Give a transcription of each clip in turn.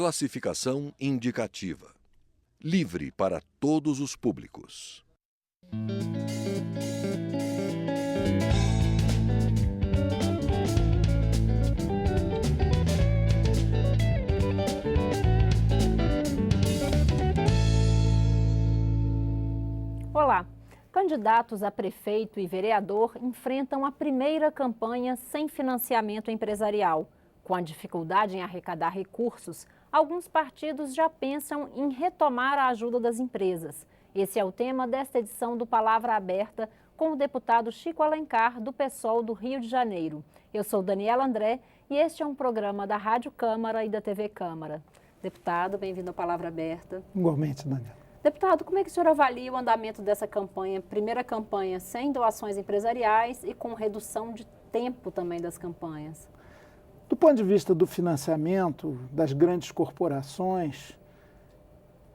Classificação indicativa. Livre para todos os públicos. Olá! Candidatos a prefeito e vereador enfrentam a primeira campanha sem financiamento empresarial. Com a dificuldade em arrecadar recursos, alguns partidos já pensam em retomar a ajuda das empresas. Esse é o tema desta edição do Palavra Aberta com o deputado Chico Alencar, do PSOL do Rio de Janeiro. Eu sou Daniela André e este é um programa da Rádio Câmara e da TV Câmara. Deputado, bem-vindo ao Palavra Aberta. Igualmente, Daniela. Deputado, como é que o senhor avalia o andamento dessa campanha, primeira campanha sem doações empresariais e com redução de tempo também das campanhas? Do ponto de vista do financiamento das grandes corporações,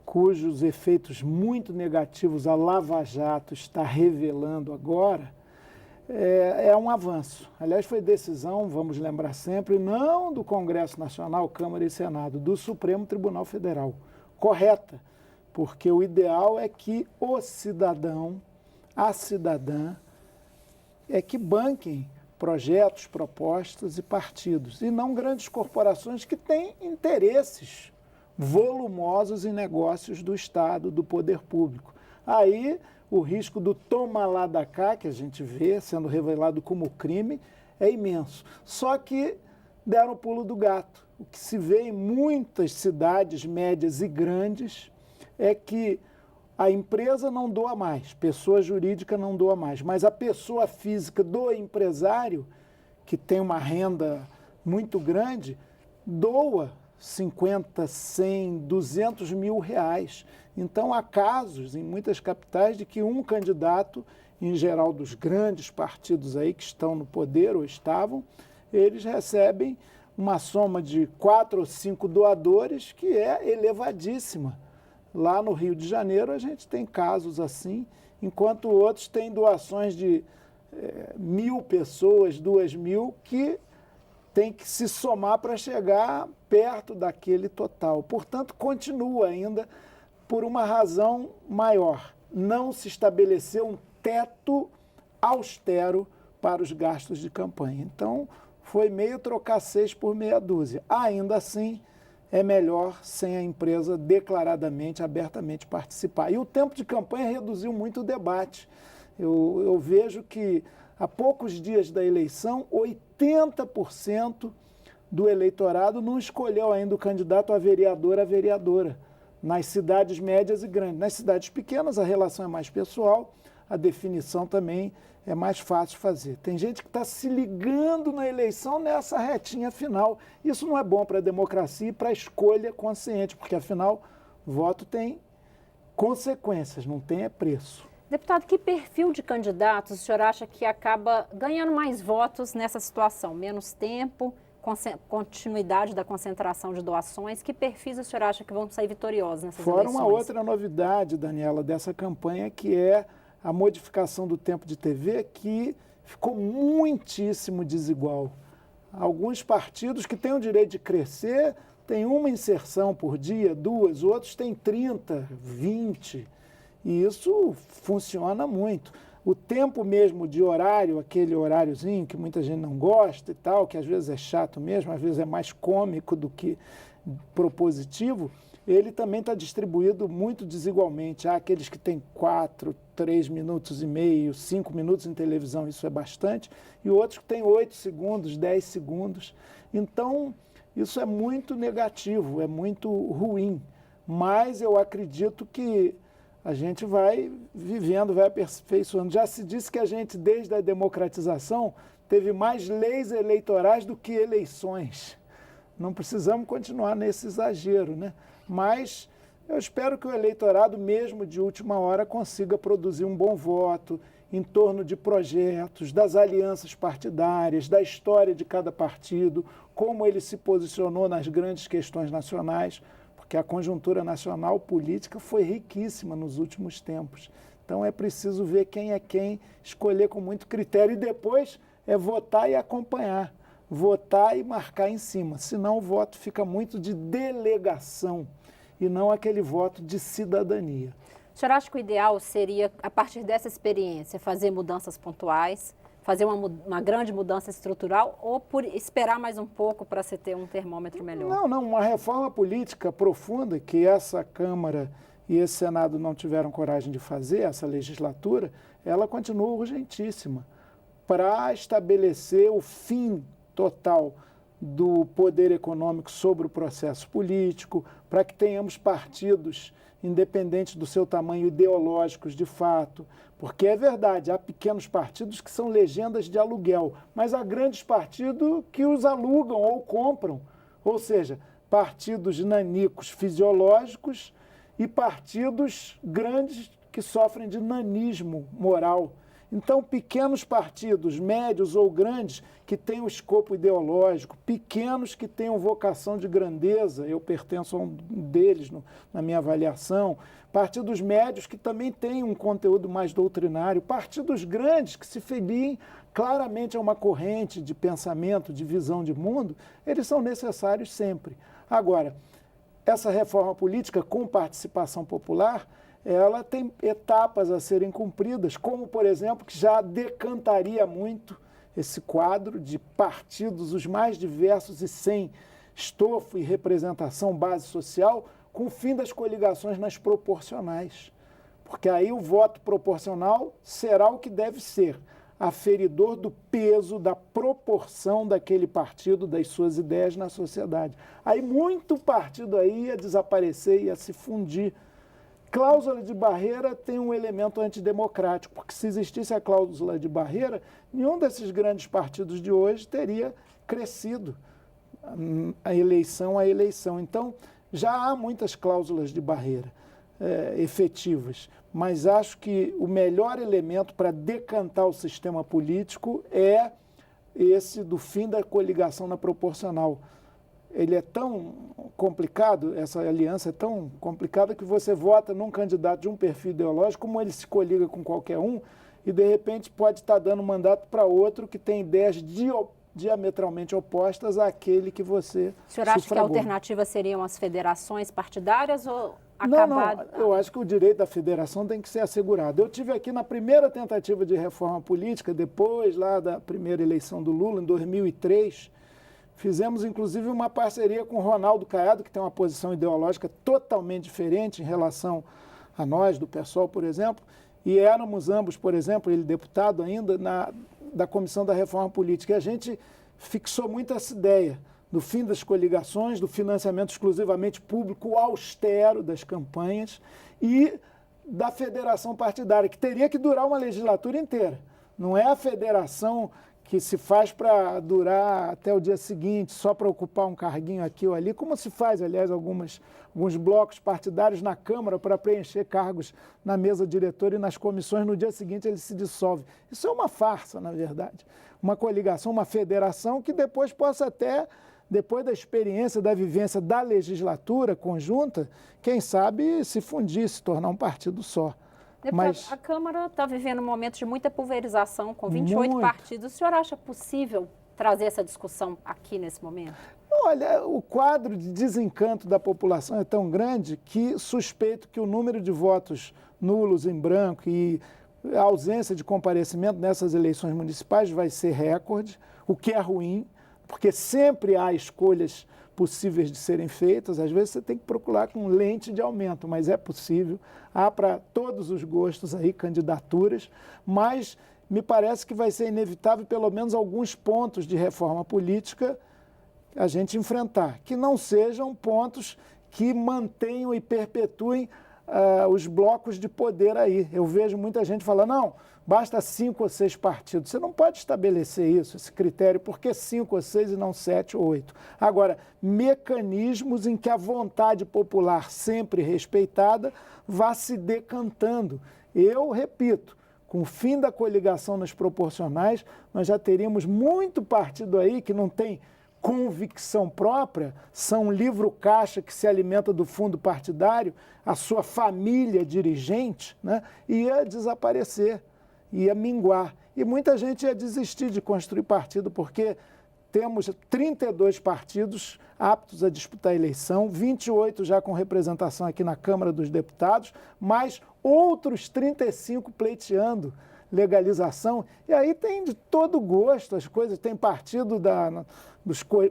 cujos efeitos muito negativos a Lava Jato está revelando agora, é um avanço. Aliás, foi decisão, vamos lembrar sempre, não do Congresso Nacional, Câmara e Senado, do Supremo Tribunal Federal. Correta. Porque o ideal é que o cidadão, a cidadã, é que banquem projetos, propostas e partidos, e não grandes corporações que têm interesses volumosos em negócios do Estado, do poder público. Aí o risco do toma lá da cá, que a gente vê sendo revelado como crime, é imenso. Só que deram o pulo do gato. O que se vê em muitas cidades médias e grandes é que a empresa não doa mais, pessoa jurídica não doa mais, mas a pessoa física do empresário, que tem uma renda muito grande, doa 50, 100, 200 mil reais. Então, há casos em muitas capitais de que um candidato, em geral dos grandes partidos aí que estão no poder ou estavam, eles recebem uma soma de 4 ou 5 doadores que é elevadíssima. Lá no Rio de Janeiro a gente tem casos assim, enquanto outros têm doações de 1.000 pessoas, 2.000, que tem que se somar para chegar perto daquele total. Portanto, continua ainda por uma razão maior. Não se estabeleceu um teto austero para os gastos de campanha. Então, foi meio trocar 6 por meia dúzia. Ainda assim, é melhor sem a empresa declaradamente, abertamente participar. E o tempo de campanha reduziu muito o debate. Eu vejo que há poucos dias da eleição, 80% do eleitorado não escolheu ainda o candidato a vereador, a vereadora, nas cidades médias e grandes. Nas cidades pequenas a relação é mais pessoal, a definição também é mais fácil fazer. Tem gente que está se ligando na eleição nessa retinha final. Isso não é bom para a democracia e para a escolha consciente, porque, afinal, voto tem consequências, não tem preço. Deputado, que perfil de candidatos o senhor acha que acaba ganhando mais votos nessa situação? Menos tempo, continuidade da concentração de doações? Que perfis o senhor acha que vão sair vitoriosos nessas eleições? Fora uma outra novidade, Daniela, dessa campanha, que é a modificação do tempo de TV, que ficou muitíssimo desigual. Alguns partidos que têm o direito de crescer têm uma inserção por dia, 2, outros têm 30, 20, e isso funciona muito. O tempo mesmo de horário, aquele horáriozinho que muita gente não gosta e tal, que às vezes é chato mesmo, às vezes é mais cômico do que propositivo, ele também está distribuído muito desigualmente. Há aqueles que têm 4, 3 minutos e meio, 5 minutos em televisão, isso é bastante, e outros que têm 8 segundos, 10 segundos. Então, isso é muito negativo, é muito ruim. Mas eu acredito que a gente vai vivendo, vai aperfeiçoando. Já se disse que a gente, desde a democratização, teve mais leis eleitorais do que eleições. Não precisamos continuar nesse exagero, né? Mas eu espero que o eleitorado, mesmo de última hora, consiga produzir um bom voto em torno de projetos, das alianças partidárias, da história de cada partido, como ele se posicionou nas grandes questões nacionais, porque a conjuntura nacional política foi riquíssima nos últimos tempos. Então é preciso ver quem é quem, escolher com muito critério e depois votar e acompanhar. votar e marcar em cima. Senão o voto fica muito de delegação e não aquele voto de cidadania. O senhor acha que o ideal seria, a partir dessa experiência, fazer mudanças pontuais, fazer uma grande mudança estrutural ou esperar mais um pouco para se ter um termômetro melhor? Não, uma reforma política profunda que essa Câmara e esse Senado não tiveram coragem de fazer, essa legislatura, ela continua urgentíssima para estabelecer o fim total do poder econômico sobre o processo político, para que tenhamos partidos independentes do seu tamanho ideológicos de fato, porque é verdade, há pequenos partidos que são legendas de aluguel, mas há grandes partidos que os alugam ou compram, ou seja, partidos nanicos fisiológicos e partidos grandes que sofrem de nanismo moral. Então, pequenos partidos, médios ou grandes, que têm um escopo ideológico, pequenos que tenham vocação de grandeza, eu pertenço a um deles na minha avaliação, partidos médios que também têm um conteúdo mais doutrinário, partidos grandes que se filiem claramente a uma corrente de pensamento, de visão de mundo, eles são necessários sempre. Agora, essa reforma política com participação popular, ela tem etapas a serem cumpridas, como, por exemplo, que já decantaria muito esse quadro de partidos os mais diversos e sem estofo e representação, base social, com o fim das coligações nas proporcionais. Porque aí o voto proporcional será o que deve ser, aferidor do peso, da proporção daquele partido, das suas ideias na sociedade. Aí muito partido aí ia desaparecer, ia se fundir. Cláusula de barreira tem um elemento antidemocrático, porque se existisse a cláusula de barreira, nenhum desses grandes partidos de hoje teria crescido a eleição a eleição. Então, já há muitas cláusulas de barreira efetivas, mas acho que o melhor elemento para decantar o sistema político é esse do fim da coligação na proporcional. Ele é tão complicado, essa aliança é tão complicada que você vota num candidato de um perfil ideológico, como ele se coliga com qualquer um, e de repente pode estar dando mandato para outro que tem ideias diametralmente opostas àquele que você O senhor acha sufragou. que a alternativa seriam as federações partidárias ou acabar... Não, eu acho que o direito da federação tem que ser assegurado. Eu tive aqui na primeira tentativa de reforma política, depois lá da primeira eleição do Lula, em 2003, fizemos, inclusive, uma parceria com o Ronaldo Caiado, que tem uma posição ideológica totalmente diferente em relação a nós, do PSOL, por exemplo, e éramos ambos, por exemplo, ele deputado ainda, da Comissão da Reforma Política. E a gente fixou muito essa ideia do fim das coligações, do financiamento exclusivamente público austero das campanhas e da federação partidária, que teria que durar uma legislatura inteira. Não é a federação que se faz para durar até o dia seguinte, só para ocupar um carguinho aqui ou ali, como se faz, aliás, alguns blocos partidários na Câmara para preencher cargos na mesa diretora e nas comissões, no dia seguinte ele se dissolve. Isso é uma farsa, na verdade. Uma coligação, uma federação que depois possa até, depois da experiência, da vivência da legislatura conjunta, quem sabe se fundir, se tornar um partido só. Mas a Câmara está vivendo um momento de muita pulverização, com 28 partidos. O senhor acha possível trazer essa discussão aqui nesse momento? Olha, o quadro de desencanto da população é tão grande que suspeito que o número de votos nulos em branco e a ausência de comparecimento nessas eleições municipais vai ser recorde, o que é ruim, porque sempre há escolhas possíveis de serem feitas. Às vezes você tem que procurar com lente de aumento, mas é possível. Há para todos os gostos aí candidaturas, mas me parece que vai ser inevitável pelo menos alguns pontos de reforma política a gente enfrentar, que não sejam pontos que mantenham e perpetuem os blocos de poder aí. Eu vejo muita gente falando, não, basta 5 ou 6 partidos. Você não pode estabelecer isso, esse critério, por que 5 ou 6 e não 7 ou 8? Agora, mecanismos em que a vontade popular, sempre respeitada, vá se decantando. Eu repito, com o fim da coligação nas proporcionais, nós já teríamos muito partido aí que não tem convicção própria, são um livro-caixa que se alimenta do fundo partidário, a sua família dirigente, né, ia desaparecer, ia minguar. E muita gente ia desistir de construir partido, porque temos 32 partidos aptos a disputar a eleição, 28 já com representação aqui na Câmara dos Deputados, mais outros 35 pleiteando legalização. E aí tem de todo gosto as coisas, tem partido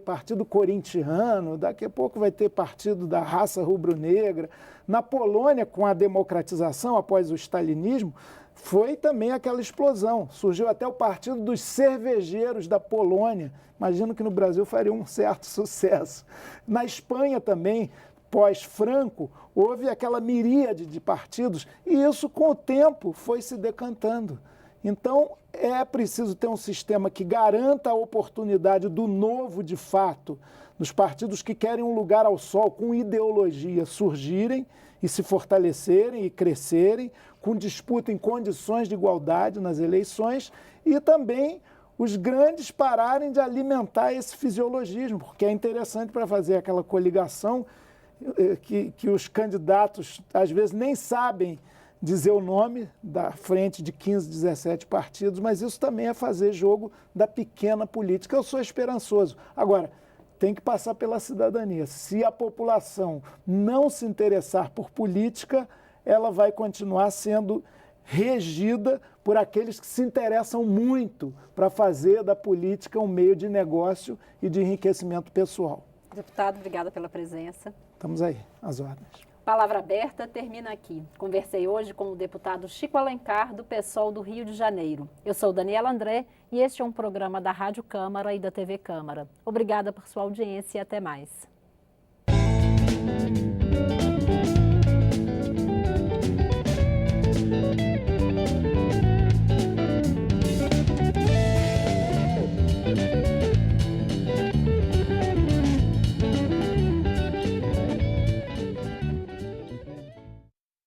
partido corintiano, daqui a pouco vai ter partido da raça rubro-negra. Na Polônia, com a democratização após o stalinismo, foi também aquela explosão. Surgiu até o Partido dos Cervejeiros da Polônia. Imagino que no Brasil faria um certo sucesso. Na Espanha também, pós-Franco, houve aquela miríade de partidos e isso, com o tempo, foi se decantando. Então, é preciso ter um sistema que garanta a oportunidade do novo de fato, dos partidos que querem um lugar ao sol, com ideologia, surgirem e se fortalecerem e crescerem, com disputa em condições de igualdade nas eleições, e também os grandes pararem de alimentar esse fisiologismo, porque é interessante para fazer aquela coligação que os candidatos às vezes nem sabem dizer o nome da frente de 15, 17 partidos, mas isso também é fazer jogo da pequena política. Eu sou esperançoso. Agora, tem que passar pela cidadania. Se a população não se interessar por política, ela vai continuar sendo regida por aqueles que se interessam muito para fazer da política um meio de negócio e de enriquecimento pessoal. Deputado, obrigada pela presença. Estamos aí, às ordens. Palavra Aberta termina aqui. Conversei hoje com o deputado Chico Alencar, do PSOL do Rio de Janeiro. Eu sou Daniela André e este é um programa da Rádio Câmara e da TV Câmara. Obrigada por sua audiência e até mais.